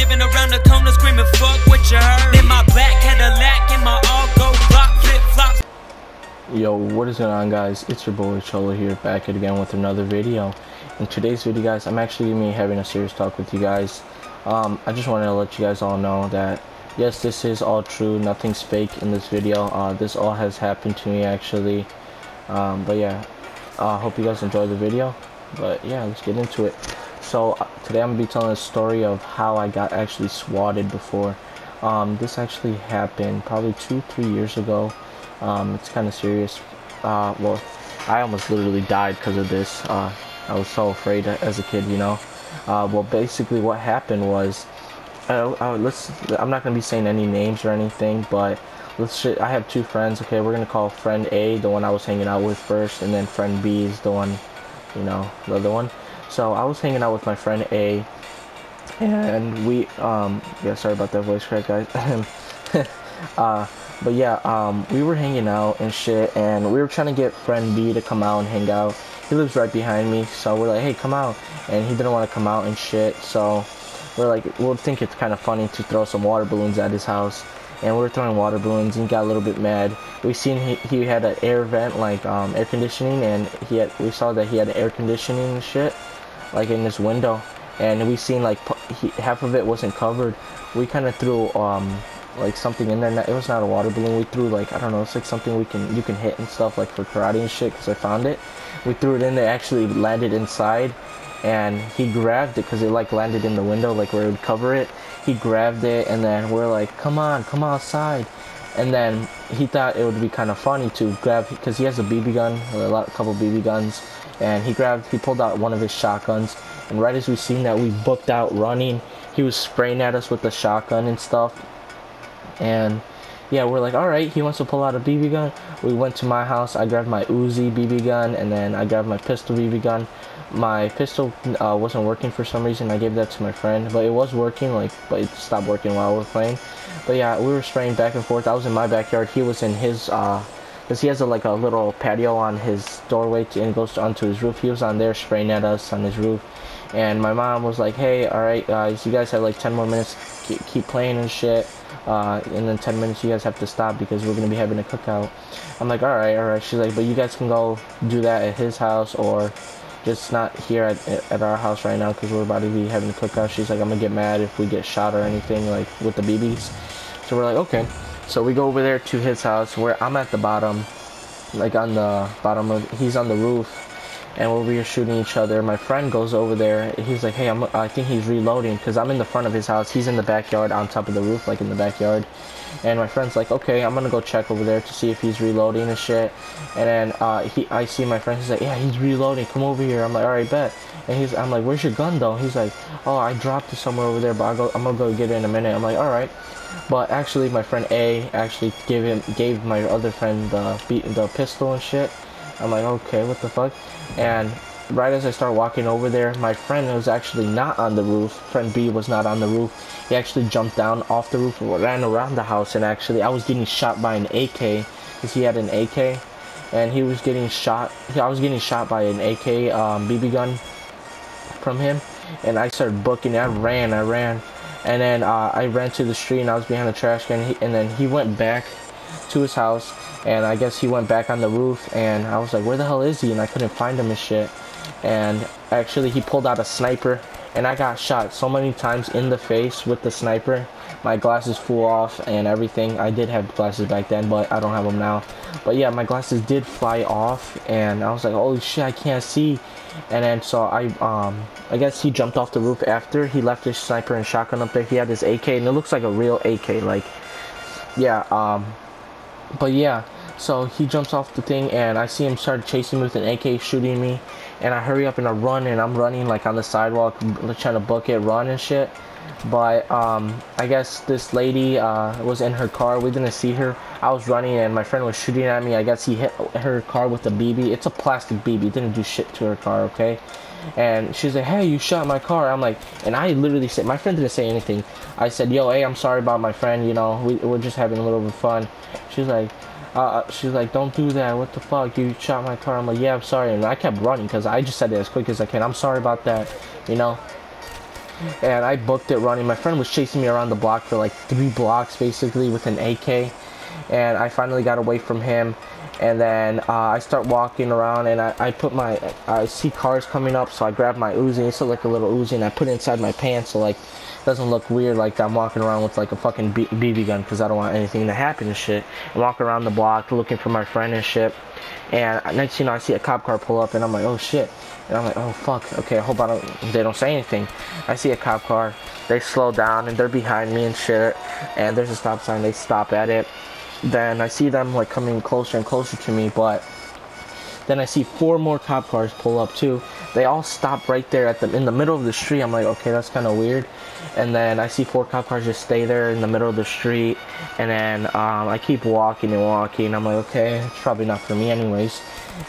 driving around the corner screaming fuck what you heard. In my black Cadillac and my all go block flip flops. Yo, what is going on, guys? It's your boy Cholo here, back again with another video. In today's video, guys, I'm actually gonna be having a serious talk with you guys. I just wanted to let you guys all know that yes, this is all true, nothing's fake in this video. This all has happened to me actually. But yeah, hope you guys enjoy the video. But yeah, let's get into it. So today I'm gonna be telling a story of how I got actually swatted before. This actually happened probably 2-3 years ago. It's kind of serious. Well, I almost literally died because of this. I was so afraid as a kid, you know. Well, basically what happened was, I'm not gonna be saying any names or anything, but I have two friends. Okay, we're gonna call friend A the one I was hanging out with first, and then friend B is the one, you know, the other one. So I was hanging out with my friend A, and we yeah, sorry about that voice crack, guys. But yeah, we were hanging out and shit, and we were trying to get friend B to come out and hang out. He lives right behind me, so we're like, hey, come out, and he didn't want to come out and shit. So we're like, we'll think it's kind of funny to throw some water balloons at his house, and we were throwing water balloons, and he got a little bit mad. We seen he had an air vent, like air conditioning, and we saw that he had air conditioning and shit, like in his window, and we seen like half of it wasn't covered. We kind of threw like something in there. It was not a water balloon. We threw, like, I don't know, it's like something you can hit and stuff, like for karate and shit, because I found it. We threw it in there, actually landed inside, and he grabbed it because it like landed in the window, like where it would cover it. He grabbed it, and then we're like, come outside. And then he thought it would be kind of funny to grab, because he has a BB gun, a couple BB guns, and he pulled out one of his shotguns, and right as we seen that, we booked out running. He was spraying at us with the shotgun and stuff. And yeah, we're like, alright, he wants to pull out a BB gun. We went to my house. I grabbed my Uzi BB gun, and then I grabbed my pistol BB gun. My pistol wasn't working for some reason. I gave that to my friend, but it was working, like, but it stopped working while we were playing. But yeah, we were spraying back and forth. I was in my backyard. He was in his because he has like a little patio on his doorway and it goes onto his roof. He was on there spraying at us on his roof. And my mom was like, hey, alright guys, you guys have like 10 more minutes, keep playing and shit, and then 10 minutes you guys have to stop because we're gonna be having a cookout. I'm like, alright. She's like, but you guys can go do that at his house, or just not here at our house right now because we're about to be having a cookout. She's like, I'm gonna get mad if we get shot or anything, like with the BBs. So we're like, okay. So we go over there to his house where I'm at the bottom, like on the bottom of, he's on the roof. And we were shooting each other. My friend goes over there. He's like, hey, I think he's reloading, because I'm in the front of his house. He's in the backyard on top of the roof, like in the backyard. And my friend's like, okay, I'm gonna go check over there to see if he's reloading and shit. And then I see my friend. He's like, yeah, he's reloading. Come over here. I'm like, all right, bet. And I'm like, where's your gun though? He's like, oh, I dropped it somewhere over there, but I'm gonna go get it in a minute. I'm like, all right. But actually, my friend A actually gave my other friend the pistol and shit. I'm like, okay, what the fuck? And right as I start walking over there, my friend was actually not on the roof. Friend B was not on the roof. He actually jumped down off the roof and ran around the house, and actually I was getting shot by an AK, because he had an AK, and he was getting shot. I was getting shot by an AK BB gun from him, and I started booking. I ran, and then I ran to the street, and I was behind the trash can, and then he went back to his house, and I guess he went back on the roof, and I was like, where the hell is he? And I couldn't find him and shit. And actually he pulled out a sniper, and I got shot so many times in the face with the sniper. My glasses flew off and everything. I did have glasses back then, but I don't have them now. But yeah, my glasses did fly off, and I was like, holy shit, I can't see. And then so I guess he jumped off the roof after he left his sniper and shotgun up there. He had his AK, and it looks like a real AK, like, yeah. But yeah, so he jumps off the thing, and I see him start chasing me with an AK, shooting me, and I hurry up and I run, and I'm running like on the sidewalk, trying to book it, run and shit. But I guess this lady was in her car. We didn't see her. I was running, and my friend was shooting at me. I guess he hit her car with a BB. It's a plastic BB. It didn't do shit to her car, okay? And she's like, hey, you shot my car. I'm like, and I literally said, my friend didn't say anything. I said, yo, hey, I'm sorry about my friend, you know, we're just having a little bit of fun. She's like, don't do that, what the fuck, you shot my car. I'm like, yeah, I'm sorry. And I kept running because I just said it as quick as I can. I'm sorry about that, you know. and I booked it running. My friend was chasing me around the block for like 3 blocks basically with an AK, and I finally got away from him. And then I start walking around, and I see cars coming up, so I grab my Uzi. It's like a little Uzi, and I put it inside my pants, so like it doesn't look weird like I'm walking around with like a fucking BB gun, because I don't want anything to happen and shit. I'm walking around the block looking for my friend and shit, and next thing you know, I see a cop car pull up, and I'm like, oh shit. And I'm like, oh fuck, okay, I hope they don't say anything. I see a cop car, they slow down, and they're behind me and shit, and there's a stop sign, they stop at it. Then I see them like coming closer and closer to me, but then I see 4 more cop cars pull up too. They all stop right there in the middle of the street. I'm like, okay, that's kind of weird. And then I see 4 cop cars just stay there in the middle of the street. And then I keep walking and walking. I'm like, okay, it's probably not for me anyways.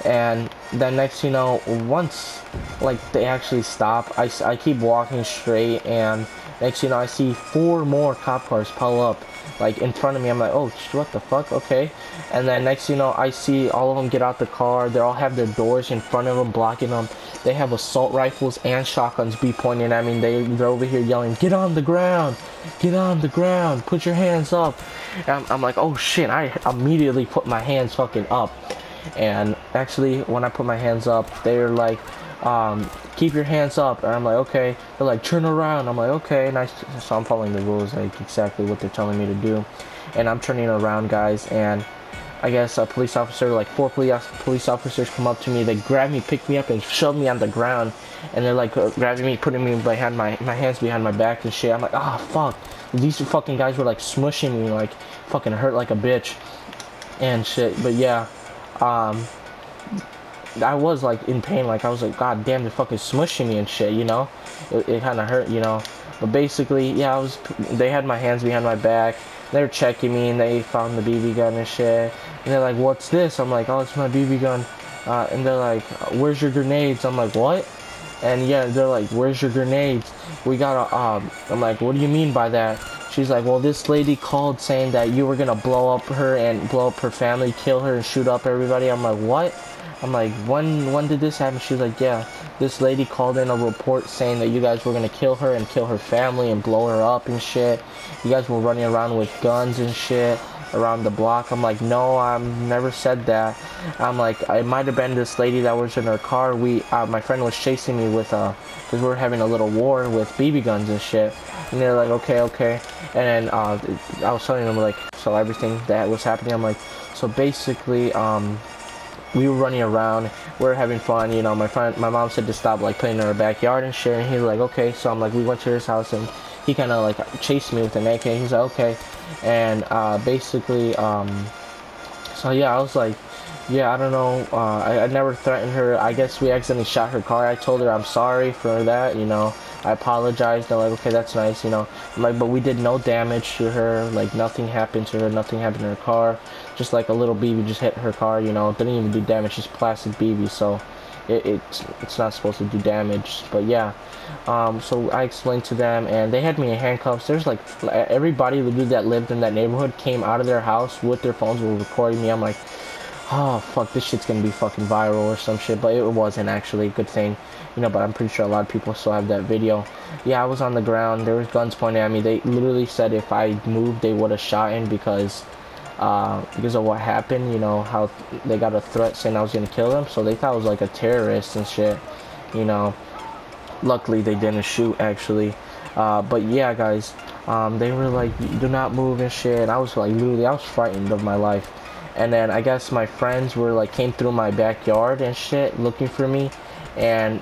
And then next, you know, once like they actually stop, I keep walking straight, and next, you know, I see 4 more cop cars pull up like in front of me. I'm like, oh, what the fuck, okay. And then next, you know, I see all of them get out the car. They all have their doors in front of them, blocking them. They have assault rifles and shotguns be pointing at me. They're over here yelling, get on the ground, get on the ground, put your hands up. And I'm like, oh shit. I immediately put my hands fucking up. And actually, when I put my hands up, they're like, keep your hands up. And I'm like, okay. They're like, turn around. I'm like, okay. And so I'm following the rules, like exactly what they're telling me to do. And I'm turning around, guys, and I guess a police officer, like 4 police officers come up to me. They grab me, pick me up, and shove me on the ground. And they're like grabbing me, putting me behind my hands behind my back and shit. I'm like, ah, fuck. These fucking guys were like smushing me, like fucking hurt like a bitch and shit. But yeah, I was like in pain. Like I was like, god damn, they're fucking smushing me and shit, you know. It kind of hurt, you know. But basically, yeah, they had my hands behind my back. They were checking me, and they found the BB gun and shit. And they're like, what's this? I'm like, oh, it's my BB gun. And they're like, where's your grenades? I'm like, what? And yeah, they're like, where's your grenades? We got I'm like, what do you mean by that? She's like, well, this lady called saying that you were gonna blow up her and blow up her family, kill her and shoot up everybody. I'm like, what? I'm like, when did this happen? She's like, yeah, this lady called in a report saying that you guys were gonna kill her and kill her family and blow her up and shit. You guys were running around with guns and shit around the block. I'm like, no, I've never said that. I'm like, it might have been this lady that was in her car. My friend was chasing me with because we were having a little war with BB guns and shit. And they're like, okay. And then I was telling them like, so everything that was happening. I'm like, so basically, we were running around, we were having fun, you know. My mom said to stop like playing in our backyard and shit, and he's like, okay. So I'm like, we went to his house, and he kind of like chased me with an AK. He's like, okay. And basically, so yeah, I was like, yeah, I don't know, I never threatened her. I guess we accidentally shot her car. I told her I'm sorry for that, you know. I apologized. They're like, okay, that's nice, you know. I'm like, but we did no damage to her. Like, nothing happened to her. Nothing happened to her car. Just like a little BB just hit her car, you know. It didn't even do damage. Just plastic BB, so it's not supposed to do damage. But yeah, so I explained to them, and they had me in handcuffs. There's like everybody that lived in that neighborhood came out of their house with their phones, were recording me. I'm like, oh fuck, this shit's gonna be fucking viral or some shit. But it wasn't actually a good thing, you know. But I'm pretty sure a lot of people still have that video. Yeah, I was on the ground. There was guns pointed at me. They literally said if I moved, they would have shot in because of what happened, you know, how they got a threat saying I was gonna kill them. So they thought I was like a terrorist and shit, you know. Luckily they didn't shoot actually. But yeah, guys, they were like, do not move and shit. And I was like, literally, I was frightened of my life. And then I guess my friends were like, came through my backyard and shit looking for me, and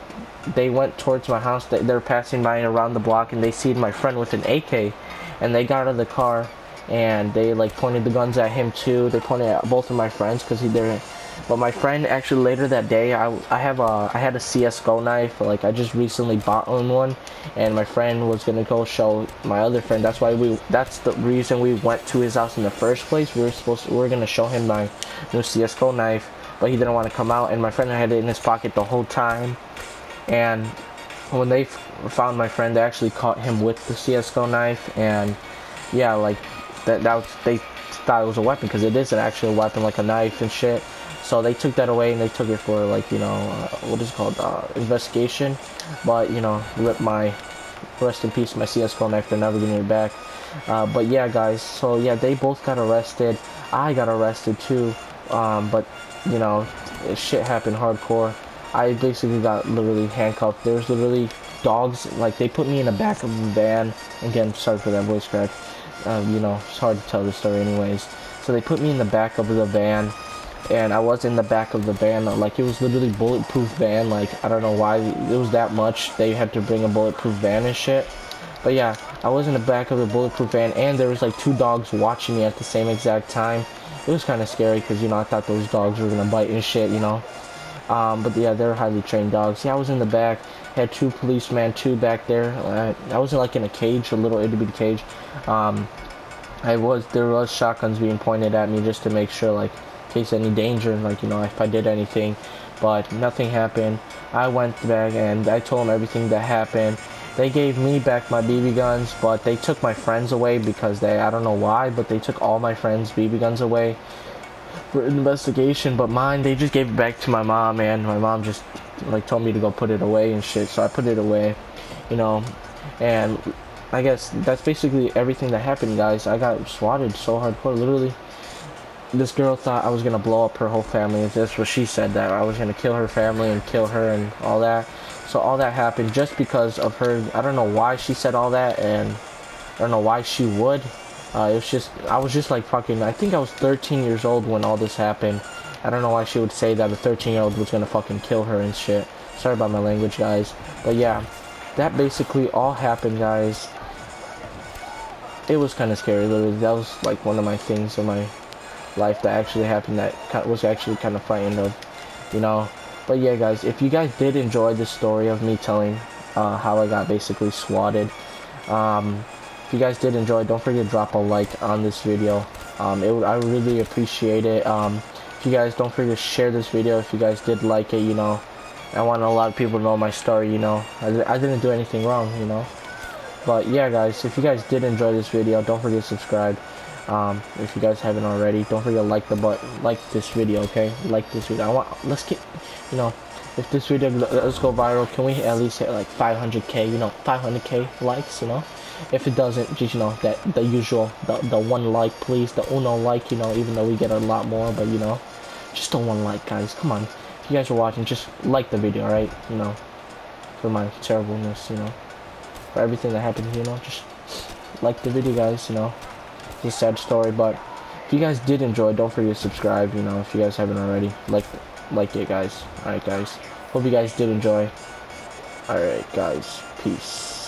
they went towards my house. They're passing by around the block, and they seen my friend with an AK, and they got out of the car, and they like pointed the guns at him too. They pointed at both of my friends because they're. But my friend actually later that day, I had a CS:GO knife. Like I just recently bought one, and my friend was gonna go show my other friend. That's the reason we went to his house in the first place. We were gonna show him my new CS:GO knife, but he didn't want to come out. And my friend had it in his pocket the whole time. And when they found my friend, they actually caught him with the CS:GO knife. And yeah, like they thought it was a weapon because it is an actual weapon, like a knife and shit. So they took that away, and they took it for like, you know, what is it called, investigation. But you know, rip my rest in peace, my CS connector, never getting it back. But yeah, guys, so yeah, they both got arrested. I got arrested too, but you know, shit happened hardcore. I basically got literally handcuffed. There's literally dogs, like they put me in the back of the van. Again, sorry for that voice crack. You know, it's hard to tell the story anyways. So they put me in the back of the van, and I was in the back of the van, like it was literally bulletproof van. Like I don't know why it was that much. They had to bring a bulletproof van and shit. But yeah, I was in the back of the bulletproof van, and there was like 2 dogs watching me at the same exact time. It was kind of scary because, you know, I thought those dogs were gonna bite and shit, you know. But yeah, they're highly trained dogs. Yeah, I was in the back, had 2 policemen, 2 back there. I was like in a cage, a little itty bitty cage. There was shotguns being pointed at me just to make sure, like, in case any danger, like, you know, if I did anything. But nothing happened. I went back and I told them everything that happened. They gave me back my BB guns, but they took my friends away because I don't know why, but they took all my friends' BB guns away for investigation. But mine, they just gave it back to my mom, and my mom just, like, told me to go put it away and shit, so I put it away, you know. And I guess that's basically everything that happened, guys. I got swatted so hardcore, literally. This girl thought I was gonna blow up her whole family. That's what she said, that I was gonna kill her family and kill her and all that. So all that happened just because of her. I don't know why she said all that, and I don't know why she would. It was just, I was just like fucking, I think I was 13 years old when all this happened. I don't know why she would say that a 13-year-old was gonna fucking kill her and shit. Sorry about my language, guys. But yeah, that basically all happened, guys. It was kind of scary, literally. That was like one of my things in my life that actually happened that was actually kind of frightened of, you know. But yeah, guys, if you guys did enjoy this story of me telling how I got basically swatted, if you guys did enjoy, don't forget to drop a like on this video. I would really appreciate it. If you guys don't forget to share this video if you guys did like it, you know. I want a lot of people to know my story, you know. I didn't do anything wrong, you know. But yeah, guys, if you guys did enjoy this video, don't forget to subscribe. If you guys haven't already, don't forget to like this video, okay? Like this video. Let's get, you know, if this video does go viral, can we at least hit like 500k, you know, 500k likes, you know? If it doesn't, just, you know, that the usual, the 1 like, please, the uno like, you know, even though we get a lot more, but you know, just the 1 like, guys. Come on, if you guys are watching, just like the video, right? You know, for my terribleness, you know, for everything that happened, you know, just like the video, guys, you know. It's a sad story, but if you guys did enjoy, don't forget to subscribe, you know, if you guys haven't already. Like it, guys. Alright, guys. Hope you guys did enjoy. Alright, guys. Peace.